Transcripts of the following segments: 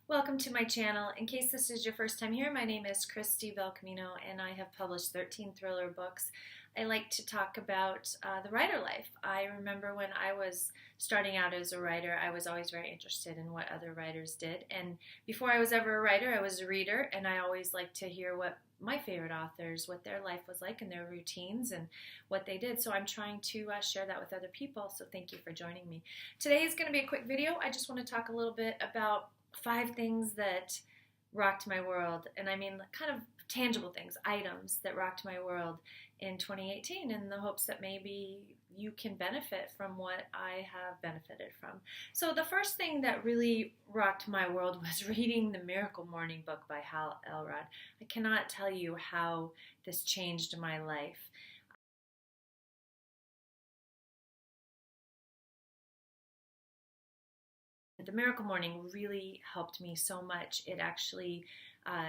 Welcome to my channel. In case this is your first time here, my name is Kristi Belcamino and I have published 13 thriller books. I like to talk about the writer life. I remember when I was starting out as a writer, I was always very interested in what other writers did. And before I was ever a writer, I was a reader, and I always liked to hear what my favorite authors, what their life was like and their routines and what they did. So I'm trying to share that with other people, so thank you for joining me. Today is going to be a quick video. I just want to talk a little bit about 5 things that rocked my world, and I mean kind of tangible things, items that rocked my world in 2018 in the hopes that maybe you can benefit from what I have benefited from. So the first thing that really rocked my world was reading the Miracle Morning book by ELROD. I cannot tell you how this changed my life. The Miracle Morning really helped me so much. It actually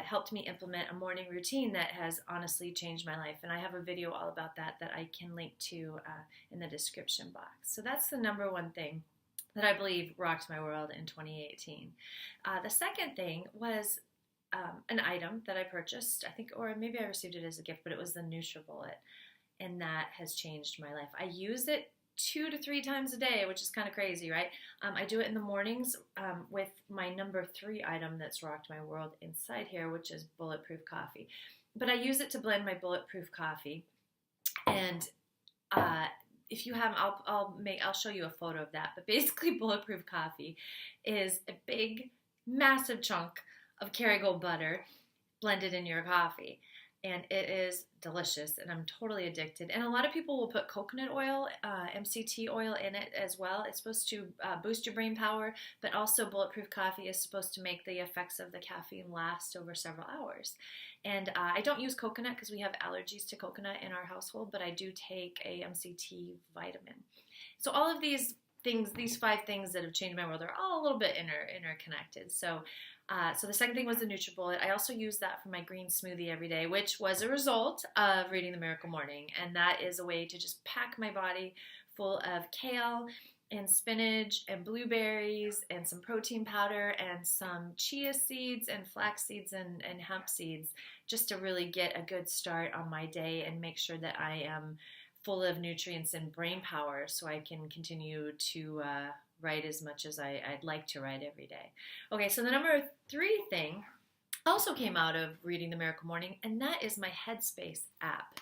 helped me implement a morning routine that has honestly changed my life. And I have a video all about that I can link to in the description box. So that's the number one thing that I believe rocked my world in 2018. The second thing was an item that I purchased, I think, or maybe I received it as a gift, but it was the NutriBullet. And that has changed my life. I use it 2 to 3 times a day, which is kind of crazy, right? I do it in the mornings with my number 3 item that's rocked my world inside here, which is bulletproof coffee. But I use it to blend my bulletproof coffee, and if you haven't, I'll show you a photo of that. But basically, bulletproof coffee is a big, massive chunk of Kerrygold butter blended in your coffee. And it is delicious, and I'm totally addicted. And a lot of people will put coconut oil, MCT oil in it as well. It's supposed to boost your brain power, but also bulletproof coffee is supposed to make the effects of the caffeine last over several hours. And I don't use coconut because we have allergies to coconut in our household, but I do take a MCT vitamin. So all of these things, these 5 things that have changed my world, are all a little bit interconnected. So the second thing was the NutriBullet. I also use that for my green smoothie every day, which was a result of reading the Miracle Morning. And that is a way to just pack my body full of kale and spinach and blueberries and some protein powder and some chia seeds and flax seeds and hemp seeds, just to really get a good start on my day and make sure that I am full of nutrients and brain power so I can continue to write as much as I'd like to write every day. Okay, so the number 3 thing also came out of reading the Miracle Morning, and that is my Headspace app.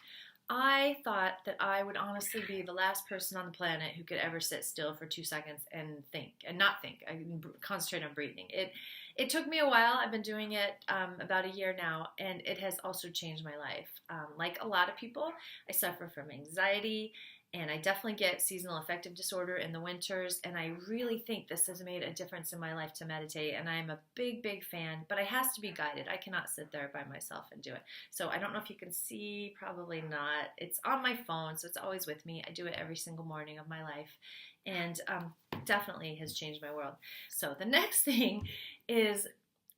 I thought that I would honestly be the last person on the planet who could ever sit still for 2 seconds and think, and not think. I concentrate on breathing. It took me a while. I've been doing it about a year now, and it has also changed my life. Like a lot of people, I suffer from anxiety, and I definitely get seasonal affective disorder in the winters, and I really think this has made a difference in my life to meditate, and I'm a big, big fan, but it has to be guided. I cannot sit there by myself and do it. So I don't know if you can see, probably not. It's on my phone, so it's always with me. I do it every single morning of my life, and definitely has changed my world. So the next thing is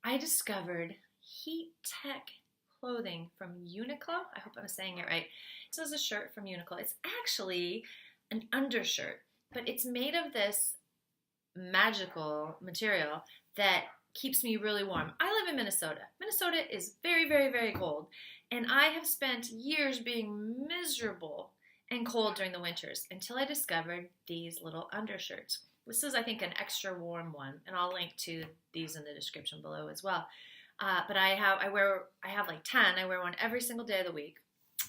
I discovered heat tech clothing from Uniqlo. I hope I'm saying it right. This is a shirt from Uniqlo. It's actually an undershirt, but it's made of this magical material that keeps me really warm. I live in Minnesota. Minnesota is very, very, very cold, and I have spent years being miserable and cold during the winters until I discovered these little undershirts. This is, I think, an extra warm one, and I'll link to these in the description below as well. But I have like 10. I wear one every single day of the week.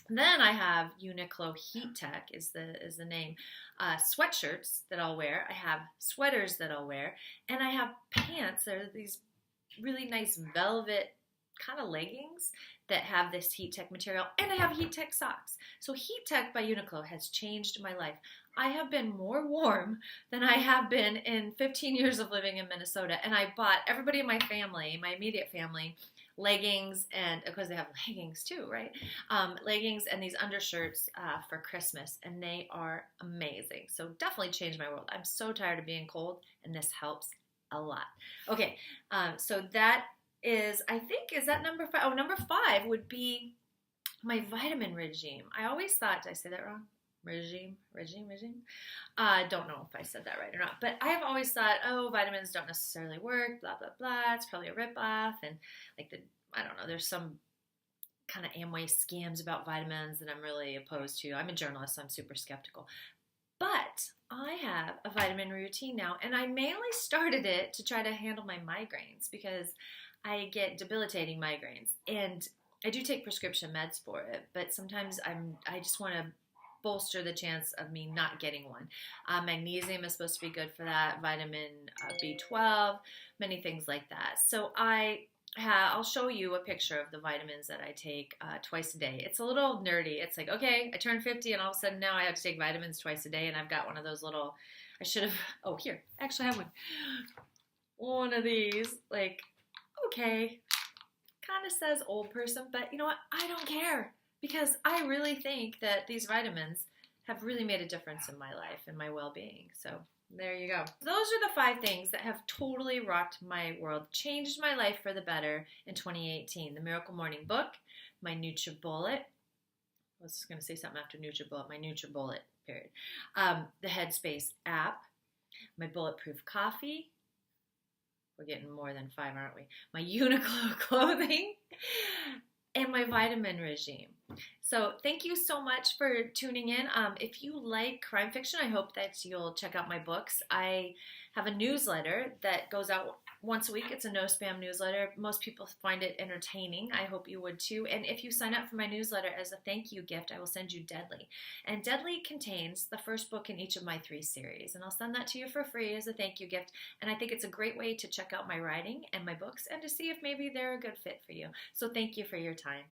Then I have Uniqlo Heat Tech is the name. Sweatshirts that I'll wear. I have sweaters that I'll wear, and I have pants. They're these really nice velvet kind of leggings that have this heat tech material, and I have heat tech socks. So Heat Tech by Uniqlo has changed my life. I have been more warm than I have been in 15 years of living in Minnesota, and I bought everybody in my family, my immediate family, leggings, and because they have leggings too, right? Leggings and these undershirts for Christmas, and they are amazing. So definitely changed my world. I'm so tired of being cold, and this helps a lot. Okay, so that is, I think, is that number 5? Oh, number 5 would be my vitamin regime. I always thought, did I say that wrong? regime. Don't know if I said that right or not, but I have always thought, oh, vitamins don't necessarily work, blah, blah, blah. It's probably a ripoff. And like I don't know, there's some kind of Amway scams about vitamins that I'm really opposed to. I'm a journalist, so I'm super skeptical. But I have a vitamin routine now, and I mainly started it to try to handle my migraines because I get debilitating migraines. And I do take prescription meds for it, but sometimes I just want to bolster the chance of me not getting one. Magnesium is supposed to be good for that, vitamin B12, many things like that. So I'll show you a picture of the vitamins that I take twice a day. It's a little nerdy. It's like, okay, I turned 50 and all of a sudden now I have to take vitamins twice a day, and I've got one of those little, I should have, oh, here, actually I have one. One of these, like, okay, kind of says old person, but you know what? I don't care because I really think that these vitamins have really made a difference in my life and my well-being. So there you go. Those are the 5 things that have totally rocked my world, changed my life for the better in 2018. The Miracle Morning book, my NutriBullet. I was going to say something after NutriBullet, my NutriBullet, period. The Headspace app, my Bulletproof coffee. We're getting more than 5, aren't we? My Uniqlo clothing and my vitamin regime. So thank you so much for tuning in. If you like crime fiction, I hope that you'll check out my books. I have a newsletter that goes out once a week. It's a no spam newsletter. Most people find it entertaining. I hope you would too. And if you sign up for my newsletter as a thank you gift, I will send you Deadly. And Deadly contains the first book in each of my 3 series. And I'll send that to you for free as a thank you gift. And I think it's a great way to check out my writing and my books and to see if maybe they're a good fit for you. So thank you for your time.